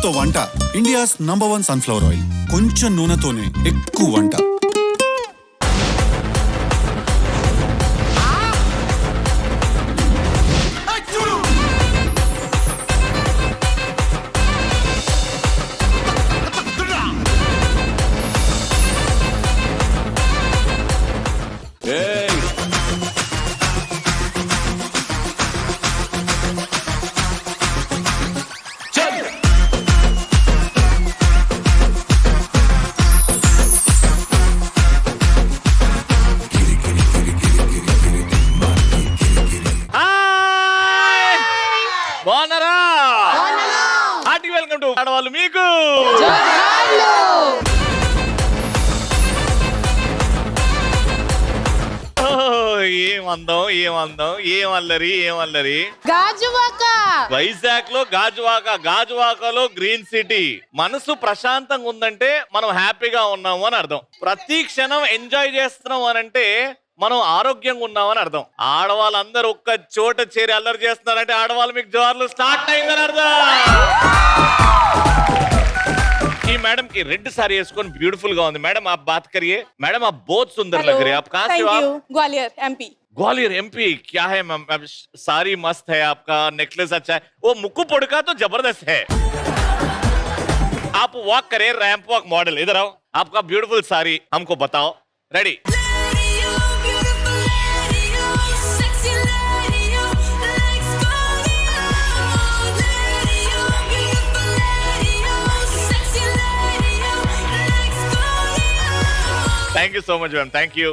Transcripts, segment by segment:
నూనెతో వంట India's #1 sunflower oil. కొంచెం నూనెతోనే ఎక్కువ వంట. బాగున్నారా? హార్టీ వెల్కమ్ టు ఆడవాళ్ళు మీకు. ఏం అల్లరి. గాజువాక వైజాగ్ లో గాజువాకలో గ్రీన్ సిటీ. మనసు ప్రశాంతంగా ఉందంటే మనం హ్యాపీగా ఉన్నాము అని అర్థం. ప్రతి క్షణం ఎంజాయ్ చేస్తున్నాం అని అంటే మనం ఆరోగ్యంగా ఉన్నామని అర్థం. ఆడవాళ్ళందరూ ఒక్క చోట చేరి అల్లరి చేస్తున్నారంటే ఆడవాళ్ళు మీకు జోర్లు స్టార్ట్ అయిందని అర్థం. ఈ मैडम की रेड साड़ी వేసుకొని బ్యూటిఫుల్ గా ఉంది. मैडम आप बात करिए. मैडम आप बहुत सुंदर लग रही है. आप कहाँ से हो? आप ग्वालियर एमपी. ग्वालियर एमपी. क्या है मैम? साड़ी मस्त है, आपका नेकलेस अच्छा है, वो मुक्कू पुड़का तो जबरदस्त है. आप वॉक करें, रैंप वॉक मॉडल. इधर आओ, आपका ब्यूटीफुल साड़ी हमको बताओ. Ready? Thank you so much ma'am. Thank you.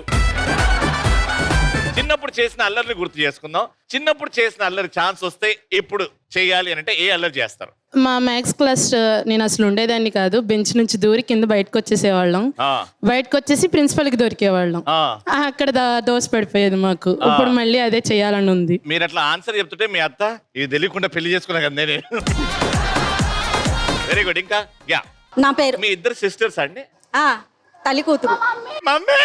చిన్నప్పుడు చేసిన అల్లరిని గుర్తు చేసుకుందాం. చిన్నప్పుడు చేసిన అల్లరి ఛాన్స్ వస్తే ఇప్పుడు చేయాలి అని అంటే ఏ అల్లరి చేస్తారు? మా మ్యాథ్స్ క్లాస్ నేను అసలు ఉండేదాన్ని కాదు. బెంచ్ నుంచి దూరి కింద బయటకు వచ్చేసేవాళ్ళం. బయటకు వచ్చేసి ప్రిన్సిపల్ కి దొరికేవాళ్ళం. అక్కడ దోశ పడిపోయేది మాకు. ఇప్పుడు మళ్ళీ అదే చేయాలని ఉంది. మీరు అట్లా ఆన్సర్ చెప్తుంటే మీ అత్త ఇది తెలియకుండా పెళ్లి చేసుకున్నా కదా నేను. Very good. ఇంకా యా, నా పేరు. మీ ఇద్దరు సిస్టర్స్ అండి? తల్లి కూతురు. మమ్మీ,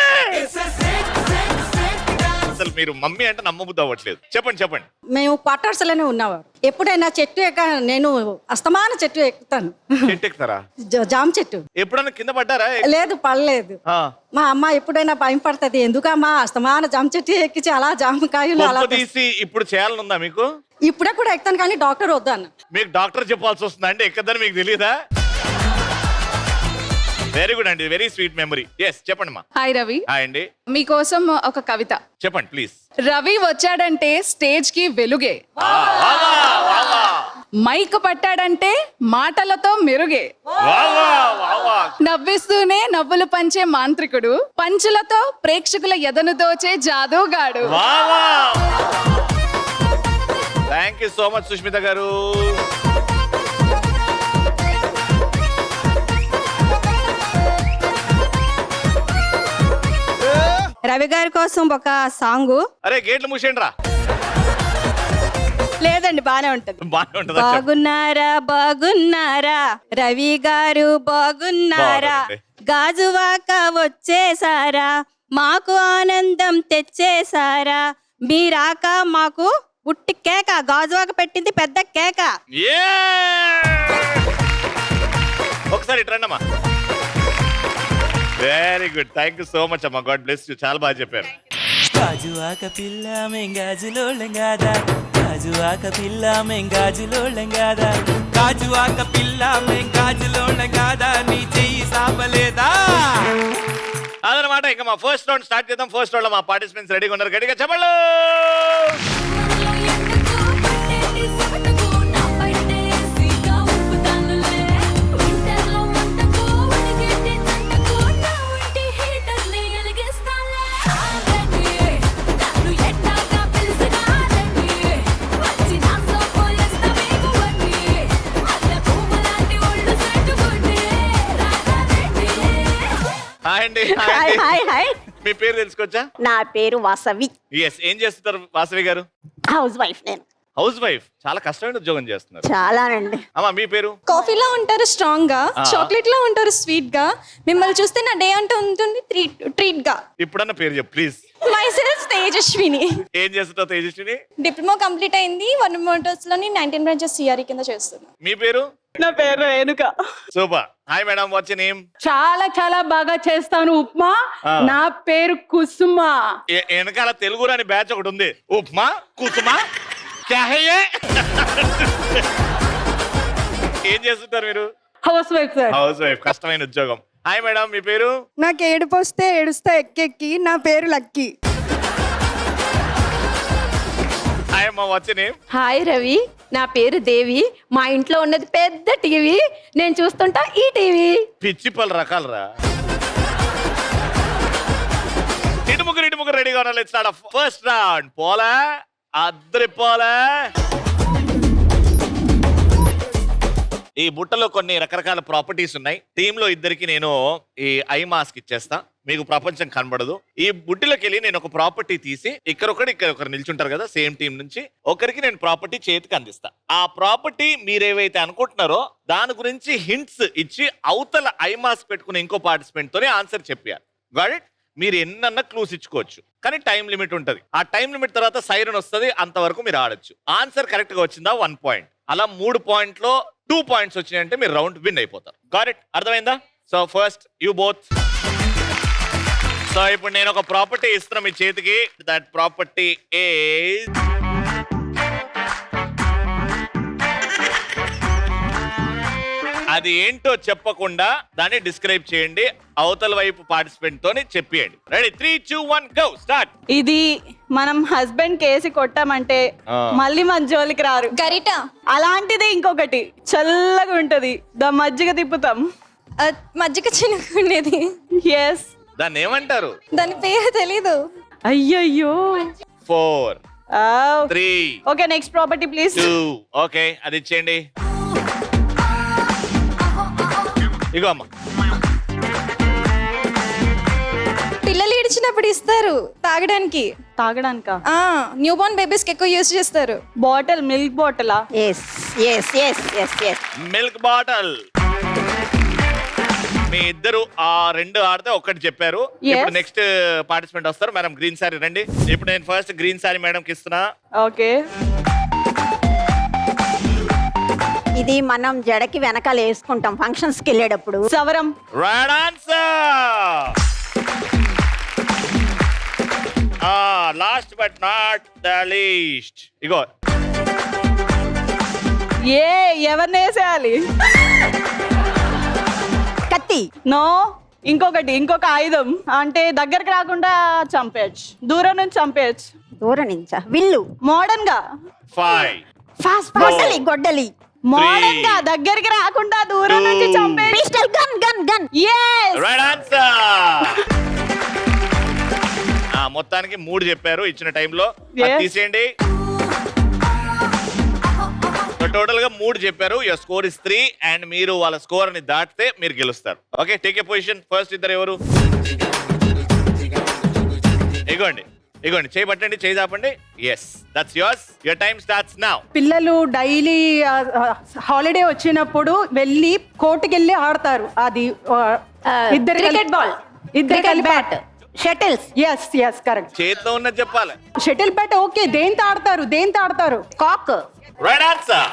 అసలు మీరు మమ్మీ అంటే నమ్మబుద్ధి అవ్వట్లేదు. చెప్పండి. మేము క్వార్టర్స్ లోనే ఉన్నవారు. ఎప్పుడైనా చెట్టు నేను అస్తమాన చెట్టు ఎక్కుతాను. చెట్టు ఎక్కుతారా? జామ చెట్టు. ఎప్పుడైనా కింద పడ్డారా? లేదు, పడలేదు. మా అమ్మ ఎప్పుడైనా భయం పడుతుంది, ఎందుకమ్మా అస్తమాన జామ చెట్టు ఎక్కించి అలా జామకాయలు అలా తీసి ఇప్పుడు చేయాలనుందా మీకు? ఇప్పుడే కూడా ఎక్కుతాను, కానీ డాక్టర్ వద్దు అన్న. మీకు డాక్టర్ చెప్పాల్సి వస్తుందా అంటే ఎక్కదని మీకు తెలియదా? వెరీ గుడ్ అండి, వెరీ స్వీట్ మెమరీ. ఎస్, చెప్పండి మా. హాయ్ రవి. హాయ్ అండి. మీకోసం ఒక కవిత. చెప్పండి ప్లీజ్. రవి వచ్చాడంటే స్టేజ్ కి వెలుగే, మైక్ పట్టాడంటే మాటలతో మెరుగే, నవ్విస్తూనే నవ్వులు పంచే మాంత్రికుడు, పంచులతో ప్రేక్షకుల ఎదను దోచే జాదూగాడు. Thank you so much Sushmita garu. Ravi గారి కోసం ఒక సాంగ్. అరే గేట్లు మూసేయండి రా. లేదండి, బానే ఉంటది. బాగున్నారా రవి గారు, బాగున్నారా? గాజువాక వచ్చేసారా, మాకు ఆనందం తెచ్చేసారా, మీరాక మాకు ఉట్టి కేక. గాజువాక పెట్టింది పెద్ద కేక. ఒకసారి రండమ్మా. Very good, thank you so much అమ్మా. God bless you. చాలా బాగా చెప్పారు. గాజువాక పిల్ల మెంగాజులోళ్ళం కాదా, గాజువాక పిల్ల మెంగాజులోళ్ళం కాదా, గాజువాక పిల్ల మెంగాజులోళ్ళం కాదా, నీ చెయ్యి సాపలేదా? అదనమాట. ఇంకా మా ఫస్ట్ రౌండ్ స్టార్ట్ చేద్దాం. ఫస్ట్ రౌండ్ లో మా పార్టిసిపెంట్స్ రెడీగా ఉన్నారు. గట్టిగా చెప్పండి. హాయ్ అండి. మీ పేరు తెలుసుకోవచ్చా? నా పేరు వాసవి. ఎస్, ఏం చేస్తుంటారు వాసవి గారు? House wife. నేను హౌస్ వైఫ్. చాలా కష్టమైన ఉద్యోగం చేస్తున్నారు. చాలా అండి. అమ్మా మీ పేరు? కాఫీలో ఉంటారు స్ట్రాంగ్ గా, చాక్లెట్ లో ఉంటారు స్వీట్ గా, మిమ్మల్ని చూస్తే నా డే అంటూ ఉంటుంది ట్రీట్ గా. ఇప్పుడన్నా పేరు చెప్పు ప్లీజ్. My self Tejaswini. ఏం చేస్తుంటావు తేజస్విని? డిప్లొమా కంప్లీట్ అయింది. వన్ మోటార్స్ లోని 19 బ్రాంచెస్ సిఆర్ఈ కింద చేస్తున్నా. మీ పేరు? నా పేరు Renuka. Super. Hi madam, what's name? చాలా చాలా బాగా చేస్తాను ఉప్మా. నా పేరు కుసుమ. వెనకాల తెలుగు రాని బ్యాచ్ ఒకటి ఉంది, ఉప్మా కుసుమా క్యా హై యే? ఏం చేస్తుంటారు మీరు? House wife sir. House wife, కష్టమైన ఉద్యోగం. హాయ్ మేడం, మీ పేరు? నాకు ఏడుపు వస్తే ఏడుస్తా ఎక్కెక్కి. నా పేరు లక్కీ. హాయ్ అమ్మ, వాట్స్ నేమ్? హాయ్ రవి, నా పేరు దేవి. మా ఇంట్లో ఉన్నది పెద్ద టీవీ, నేను చూస్తుంటా ఈ టీవీ. పిచ్చి పలు రకాలరా. ఇటు ముగ్గురు రెడీగా ఉన్నారు. Let's start first round. పోలా అద్దరి పోలా. ఈ బుట్టలో కొన్ని రకరకాల ప్రాపర్టీస్ ఉన్నాయి. టీమ్ లో ఇద్దరికి నేను ఈ ఐ మాస్క్ ఇచ్చేస్తా, మీకు ప్రపంచం కనబడదు. ఈ బుట్టిలోకి వెళ్ళి నేను ఒక ప్రాపర్టీ తీసి ఇక్కడ నిల్చుంటారు కదా సేమ్ టీం నుంచి, ఒకరికి నేను ప్రాపర్టీ చేతికి అందిస్తా. ఆ ప్రాపర్టీ మీరేవైతే అనుకుంటున్నారో దాని గురించి హింట్స్ ఇచ్చి అవతల ఐ మాస్క్ పెట్టుకుని ఇంకో పార్టిసిపెంట్ తోనే ఆన్సర్ చెప్పారు. Got it? మీరు ఎన్నన్నా క్లూస్ ఇచ్చుకోవచ్చు, కానీ టైం లిమిట్ ఉంటది. ఆ టైం లిమిట్ తర్వాత సైరన్ వస్తుంది, అంతవరకు మీరు ఆడొచ్చు. ఆన్సర్ కరెక్ట్ గా వచ్చిందా 1 పాయింట్, అలా 3 పాయింట్లో 2 పాయింట్స్ వచ్చినాయంటే మీరు రౌండ్ విన్ అయిపోతారు. Got it? అర్థమైందా? So first you both. So ఇప్పుడు నేను ఒక ప్రాపర్టీ ఇస్తున్నా మీ చేతికి. దట్ ప్రాపర్టీ ఈజ్ అది ఏంటో చెప్పకుండా దాన్ని డిస్క్రైబ్ చేయండి. అవతల వైపు పార్టిసిపెంట్ తోని చెప్పేయండి. రెడీ? 3, 2, 1 గో. స్టార్ట్. ఇది మనం హస్బెండ్ కేసి కొట్టామంటే మళ్ళీ మన జోలికి రారు. గరిట. అలాంటిది ఇంకొకటి చల్లగా ఉంటది, దా మజ్జిగ తిప్పుతాం. మజ్జిగ చినుకునేది. ఎస్. దాన్ని ఏమంటారు? దాని పేరు తెలీదు. అయ్యయ్యో. 4, 3, okay, next property please. 2. Okay, అది ఇచ్చేయండి. ఇగో అమ్మ. పిల్లలు ఏడ్చినప్పుడు ఇస్తారు తాగడానికి. తాగడానికా? న్యూ బోర్న్ బేబీస్ కి ఎక్కువ యూస్ చేస్తారు. బాటిల్, మిల్క్ బాటిలా? Milk bottle. మీ ఇద్దరు ఆ 2 ఆడితే ఒకటి చెప్పారు. ఇప్పుడు నెక్స్ట్ పార్టిసిపెంట్ వస్తారు. మేడం గ్రీన్ సారీ రండి. ఇప్పుడు నేను ఫస్ట్ గ్రీన్ సారీ మేడం కి ఇస్తున్నా. ఓకే. ఇది మనం జడకి వెనకాల వేసుకుంటాం ఫంక్షన్స్ కి వెళ్ళేటప్పుడు. సవరం. Right answer. Last but not the least. ఇగో ఎవరిని వేసేయాలి? కత్తి. నో, ఇంకొక ఆయుధం. అంటే దగ్గరకు రాకుండా చంపేయచ్చు, దూరం నుంచి చంపేయచ్చు. దూరం నుంచా? విల్లు. మోడర్న్ గా. 5. ఫాస్ట్ గొడ్డలి. మోడర్న్ గా దగ్గరికి రాకుండా దూరం నుంచి చంపేయచ్చు. Pistol. Gun. yes. Right answer. మొత్తానికి 3 చెప్పారు ఇచ్చిన టైంలో. Yes. తీసేయండి. టోటల్ గా 3 చెప్పారు. యువర్ స్కోర్ ఇస్ 3 అండ్ మీరు వాళ్ళ స్కోర్ ని దాటితే మీరు గెలుస్తారు. Okay, take a position. First ఇద్దరు ఎవరు? ఇగోండి చేయి పట్టండి, చేయి చాపండి. Yes, that's yours. Your time starts now. పిల్లలు డైలీ హాలిడే వచ్చినప్పుడు వెళ్ళి కోర్టుకి వెళ్ళి ఆడతారు. అది ఇద్దరు క్రికెట్ బాల్. ఇద్దరు బ్యాట్. షటిల్స్. Yes correct. చేతిలో ఉన్నది చెప్పాలి. Shuttle bat. ఓకే, దేంతో ఆడతారు? కాక్. Right answer.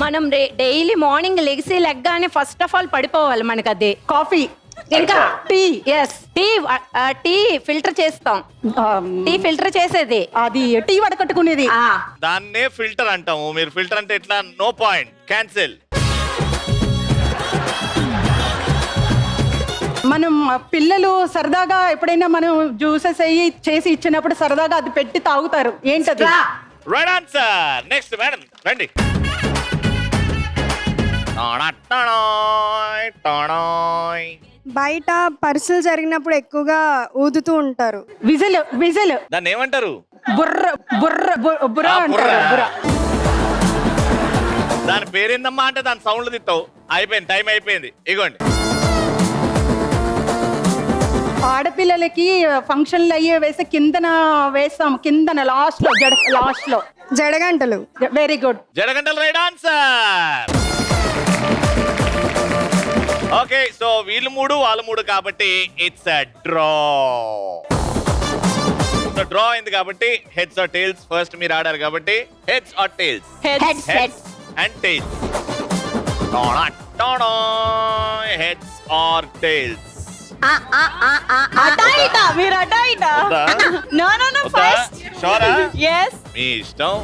మనం డైలీ మార్నింగ్ లెగ్గానే ఫస్ట్ ఆఫ్ ఆల్ పడిపోవాలి మనకు. అదే కాఫీ. ఇంకా టీ. ఎస్, టీ ఫిల్టర్ చేస్తాం. టీ ఫిల్టర్ చేసేది అది టీ వడకట్టుకునేది. దాన్నే ఫిల్టర్ అంటాము. మీరు ఫిల్టర్ అంటే ఎట్లా? No point, cancel. మనం పిల్లలు సరదాగా ఎప్పుడైనా మనం జ్యూసెస్ చేసి ఇచ్చినప్పుడు సరదాగా అది పెట్టి తాగుతారు. ఏంటది? Right answer. నెక్స్ట్ మేడం రండి. బయట పర్సులు జరిగినప్పుడు ఎక్కువగా ఊదుతూ ఉంటారు. విజిల్. దాన్ని ఏమంటారు? బుర్ర అంటారు. బుర్ర. దాని పేరేందమ్మా అంటే దాని సౌండ్లు తిత్తావు. అయిపోయింది, టైం అయిపోయింది. ఇగోండి. ఆడపిల్లలకి ఫంక్షన్లు అయ్యే వేస్తే కిందన వేస్తాం. కిందన లాస్ట్ లో జడగంటలు. Very good. జడగంటలు. Right answer. ఓకే సో వీళ్ళు 3 వాళ్ళు 3 కాబట్టి it's a draw. So draw అయింది కాబట్టి హెడ్స్ ఆర్ టైల్స్. ఫస్ట్ మీరు ఆడారు కాబట్టి heads or tails. Heads and tails. Heads or tails. మీరు అటా ఇటా. No no no first. షూరా? yes మీ ఇష్టం.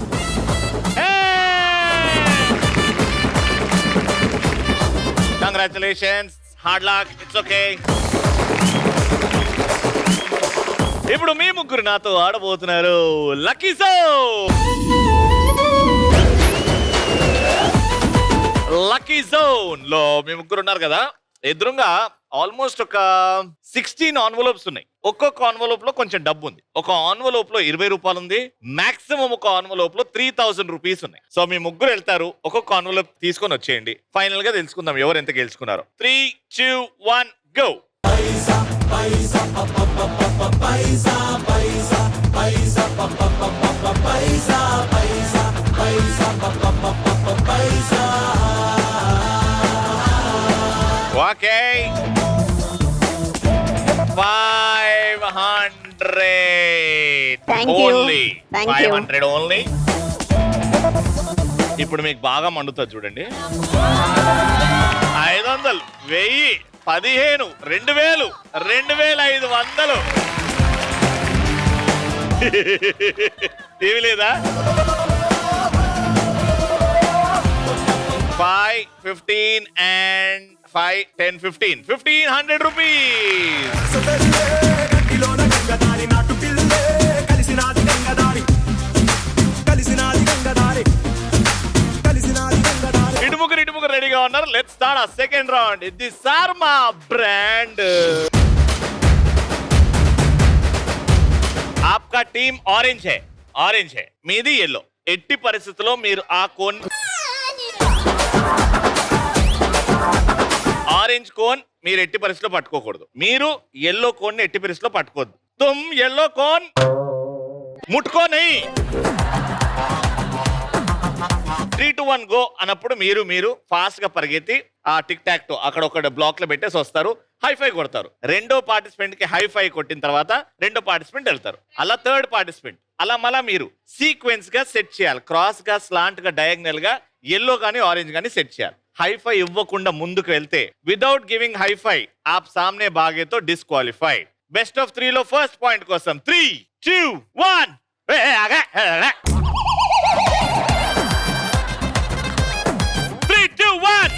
Congratulations. Hard luck. It's okay. ఇప్పుడు మీ ముగ్గురు నాతో ఆడబోతున్నారు లక్కీ జోన్. లక్కీ జోన్ లో మీ ముగ్గురు ఉన్నారు కదా, ఎదురుగా ఆల్మోస్ట్ ఒక 16 ఆన్వెలోప్స్ ఉన్నాయి. ఒక్కొక్క ఆన్వెలోప్ లో కొంచెం డబ్బు ఉంది. ఒక ఆన్వెలోప్ లో 20 రూపాయలు ఉంది. మాక్సిమం ఒక ఆన్వెలోప్ లో 3000 రూపీస్ ఉన్నాయి. సో మీ ముగ్గురు వెళ్తారు, ఒక్కొక్క ఆన్వెలోప్ తీసుకొని వచ్చేయండి. ఫైనల్ గా తెలుసుకుందాం ఎవరు ఎంత గెలుచుకున్నారు. 3, 2, 1 go. Okay 500 Thank you. Only. Thank you. 500 only. ఇప్పుడు మీకు బాగా మండుతుంది చూడండి. 500, 1000, 15, 2000, 2500. టీవీ లేదా? 5, 15 and 5, 10, 15. 1500 rupees. ఇటుముగ్గురు రెడీగా ఉన్నారు. లెట్స్ స్టార్ట్ ఆ సెకండ్ రౌండ్. ఇది సార్మా బ్రాండ్. आपका टीम ऑरेंज है. మీది ఎల్లో. ఎట్టి పరిస్థితుల్లో మీరు ఆ కోన్ ఆరెంజ్ కోన్ మీరు ఎట్టి పరిస్థితిలో పట్టుకోకూడదు. మీరు ఎల్లో కోన్ ని ఎట్టి పరిస్థితిలో పట్టుకోవద్దు. తుమ్ ఎల్లో కోన్ ముట్టుకో నహీ. 3, 2, 1 గో అన్నప్పుడు మీరు ఫాస్ట్ గా పరిగెత్తి ఆ టిక్ టాక్ తో అక్కడ ఒక బ్లాక్ లో పెట్టేసి వస్తారు. హైఫై కొడతారు. రెండో పార్టిసిపెంట్ కి హైఫై కొట్టిన తర్వాత రెండో పార్టిసిపెంట్ వెళ్తారు. అలా థర్డ్ పార్టిసిపెంట్ అలా మళ్ళా మీరు సీక్వెన్స్ గా సెట్ చేయాలి. క్రాస్ గా, స్లాంట్ గా, డయాగ్నల్ గా ఎల్లో గానీ ఆరెంజ్ గానీ సెట్ చేయాలి. హైఫై ఇవ్వకుండా ముందుకు వెళ్తే వితౌట్ గివింగ్ హైఫై आप सामने भागे तो डिस्क्वालिफाइड. बेस्ट ऑफ 3 లో ఫస్ట్ పాయింట్ కోసం 3, 2, 1 3, 2, 1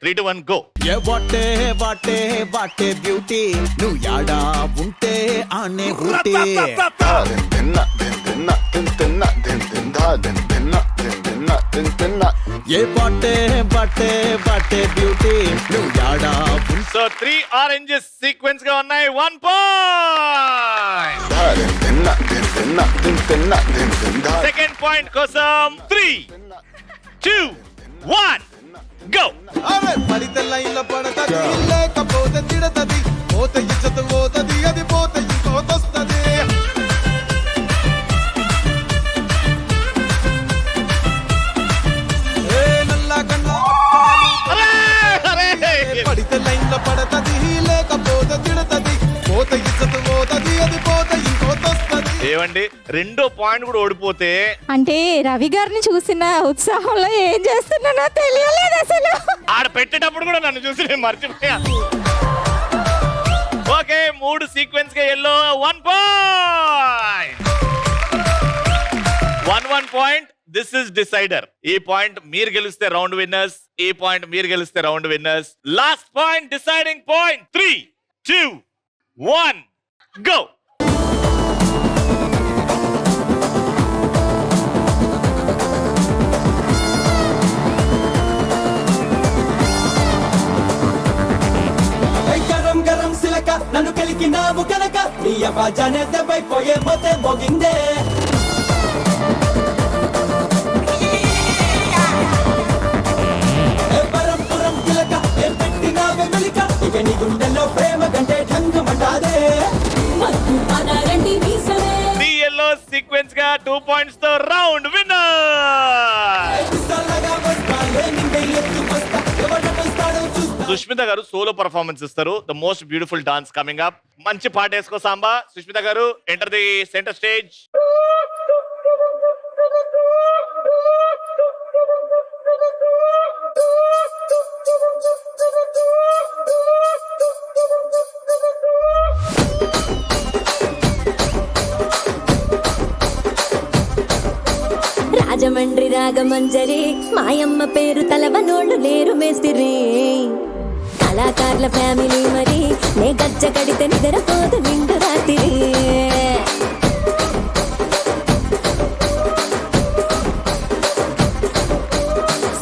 3, 2, 1 గో. ఏ వాటే వాటే వాటే బ్యూటీ నువ్వు యాడా ఉంటే ఆనే ఊటీ ఏ వాటే వాటే వాటే బ్యూటీ నువ్వు యాడా. సో 3 ఆరెంజెస్ సీక్వెన్స్ గా ఉన్నాయి. 1 పాయింట్. సెకండ్ పాయింట్ కోసం 3, 2, 1 గో. అరే పడితే లైన్లో పడతది లేకపోతే తిడతది పోతే ఇచ్చత పోతది అది పోతే ఇంకోతొస్తది. ఏ నల్లా కన్నా పడితే లైన్లో పడతది లేకపోతే తిడతది పోతే ఇచ్చత పోతది అది పోతే ఇంకోతొస్తది. ఏమండి రెండో పాయింట్ కూడా ఓడిపోతే అంటే రవి గారిని చూసిన ఉత్సాహంలో ఏం చేస్తున్నానో తెలియలేదు అసలు. ఆడ పెట్టేటప్పుడు కూడా నన్ను చూసి నేను మర్చిపోయా. ఓకే 3 సీక్వెన్స్ గా yellow. 1 point. 1 point. This is decider. ఈ పాయింట్ మీరు గెలిస్తే రౌండ్ విన్నర్స్. ఈ పాయింట్ మీరు గెలిస్తే round winners. Last point deciding point. 3, 2, 1 go. గరం గరం సిలక నన్ను కలికినావు కనుక నీ అవాజానే దెబ్బైపోయే పోతే మోగిందే. పరంపురం కిలక ఏం పెట్టినావే మెలిక ఇక నీ గుండెల్లో ప్రేమ కంటే ఢంగమంటాదే. 3 ఎల్లో సీక్వెన్స్ గా 2 పాయింట్స్ తో రౌండ్ విన్నర్. వస్తాలగా వస్తాలే నిండే ఎత్తు సుష్మిత గారు సోలో పర్ఫార్మెన్స్ ఇస్తారు. The most beautiful dance coming up. మంచి పాట వేసుకో సాంబా. సుష్మిత గారు enter the centre stage. Rajahmundry Ragamanjari మాయమ్మ పేరు తలవనోళ్ళు లేరు మేస్తిరి కళాకారుల ఫ్యామిలీ మరి నే గజ్జ కడితే నిద్రపోదు నిండు రాత్రి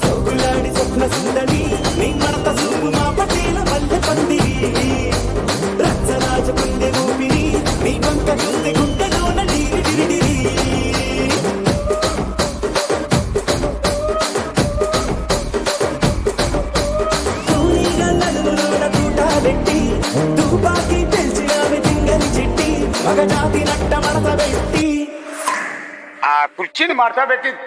సోకులాడి స్వప్న సుందరి నీ మడత చూపు మా పటేల వల్లె పందిరి రచ్చరాజ పందె ఊపిరి నీ వంక గుండె గుండెలోన డీరి డిరిడిరి తుపాకి పెంచినావి తింగని చిట్టి మగజాతి నట్ట మడత పెట్టి ఆ కుర్చీని మార్తా పెట్టి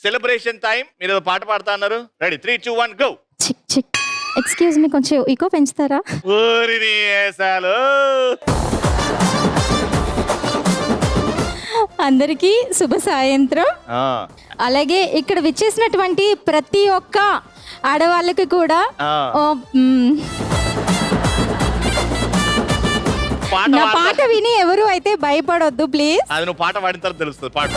సెలబ్రేషన్ టైం. మీరు పాట పాడుతా అన్నారు. Ready 3, 2, 1 go. చిక్ చిక్ ఎక్స్క్యూజ్ మీ కొంచెం ఈకో పెంచుతారా? ఊరిని వేసాలు. అందరికీ శుభ సాయంత్రం. అలాగే ఇక్కడ విచ్చేసినటువంటి ప్రతి ఒక్క ఆడవాళ్ళకి కూడా నా పాట విని ఎవరు అయితే భయపడొద్దు ప్లీజ్. అది నువ్వు పాట పాడిన తర్వాత తెలుస్తుంది. పాట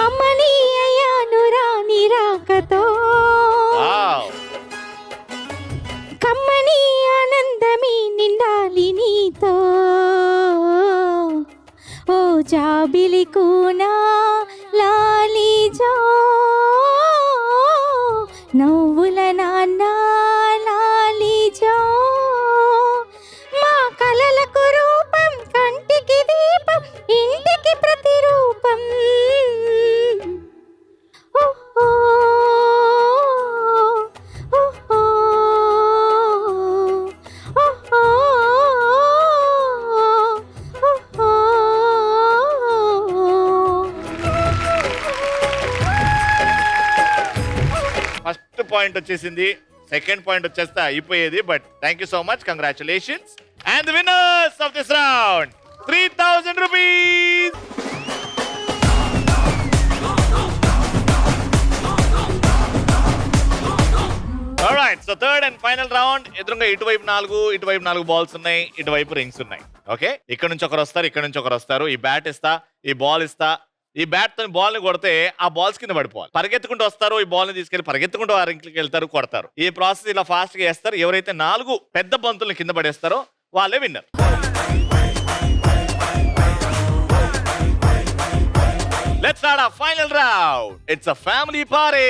అమ్మని అయ్యాను రాని రాకతో కమ్మని ఆనందమి నిండాలి నీతో ఓ జాబిలి కూనా లాలి జో నవ్వుల నాన్న లాలి జో మా కలలకు రూపం కంటికి దీపం ఇంటికి ప్రతిరూపం ఓహో ఓహో ఓహో ఓహో. ఫస్ట్ పాయింట్ వచ్చేసింది. సెకండ్ పాయింట్ వచ్చేస్తే అయిపోయేది. But thank you so much. Congratulations. And the winners of this round 3000 rupees. Alright, so third and final round. ఎదురుగా ఇటువైపు 4 బాల్స్ ఉన్నాయి, ఇటువైపు రింగ్స్ ఉన్నాయి. ఓకే, ఇక్కడ నుంచి ఒకరు వస్తారు, ఇక్కడ నుంచి ఒకరు వస్తారు. ఈ బ్యాట్ ఇస్తా, ఈ బాల్ ఇస్తా. ఈ బ్యాట్ తో బాల్ ని కొడితే ఆ బాల్స్ కింద పడిపోవాలి. పరిగెత్తుకుంటూ వస్తారు, ఈ బాల్ ని తీసుకెళ్లి పరిగెత్తుకుంటూ ఆ రింగ్కి వెళ్తారు, కొడతారు. ఈ ప్రాసెస్ ఇలా ఫాస్ట్ గా చేస్తారు. ఎవరైతే 4 పెద్ద బంతులను కింద పడేస్తారో వాళ్ళే winner. Let's start our final round. It's a family party.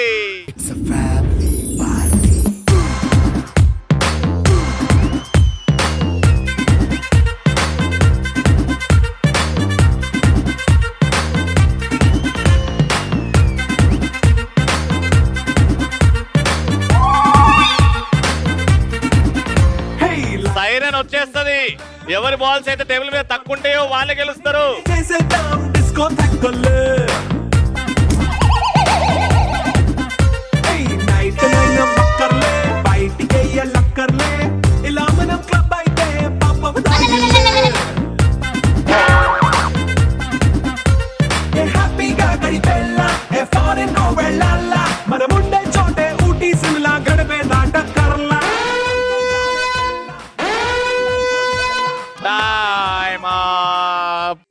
Siren వచ్చేస్తది. ఎవరి బాల్స్ అయితే టేబుల్ మీద తక్కువ ఉంటాయో వాళ్ళే గెలుస్తారు.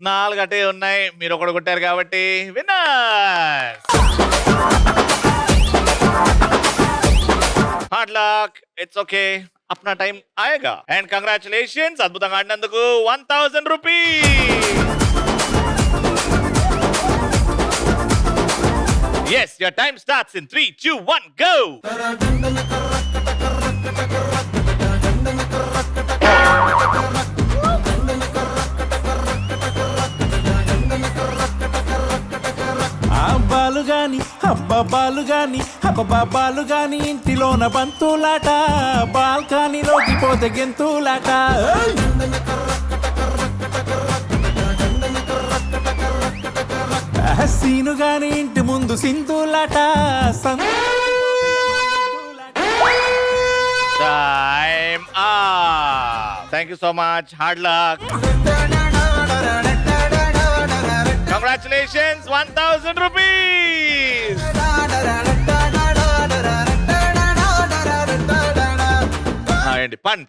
నాలుగు అటే ఉన్నాయి, మీరు ఒకటి కొట్టారు కాబట్టి winners. Hard luck, it's okay. అప్నా టైం ఆయేగా. అండ్ కంగ్రాచులేషన్స్, అద్భుతంగా ఆడినందుకు 1000 rupees. Yes, your time starts in 3, 2, 1, go! బాలు గాని బాలు గాని బాలు గాని ఇంటిలోన బంతులాట, బాల్కనీలోకి పోతే గెంతులాట. సీను గాని ఇంటి ముందు సింధులాట. Time up. Thank you so much. Hard luck. Congratulations, 1000 rupees. ఏంటి పన్.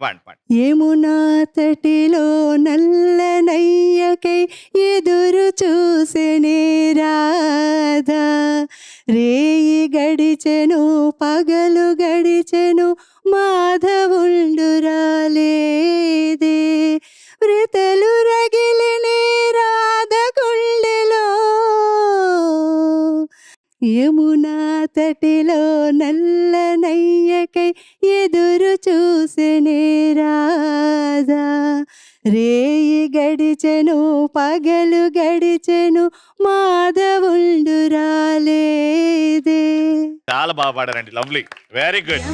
యమునా తటిలో నల్లనయ్యకై ఎదురు చూసెనే రాధా, రేయి గడిచెను పగలు గడిచెను మాధవుండు రాలేదే, వృతలు రగిలినే రాధ గుండెలో. యమునా తటిలో నల్లనయ్యకై ఎదురు చూసెనే రాధా, రేయి గడిచెను పగలు గడిచెను మాధవుండు రాలేదే. చాలా బాగా పాడారండి, లవ్లీ, వెరీ గుడ్.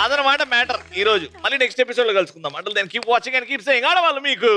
అదనమాట మ్యాటర్ ఈ రోజు. మళ్ళీ నెక్స్ట్ ఎపిసోడ్ లో కలుసుకుందాం. అంటే then keep watching and keep saying ఆడవాళ్ళు మీకు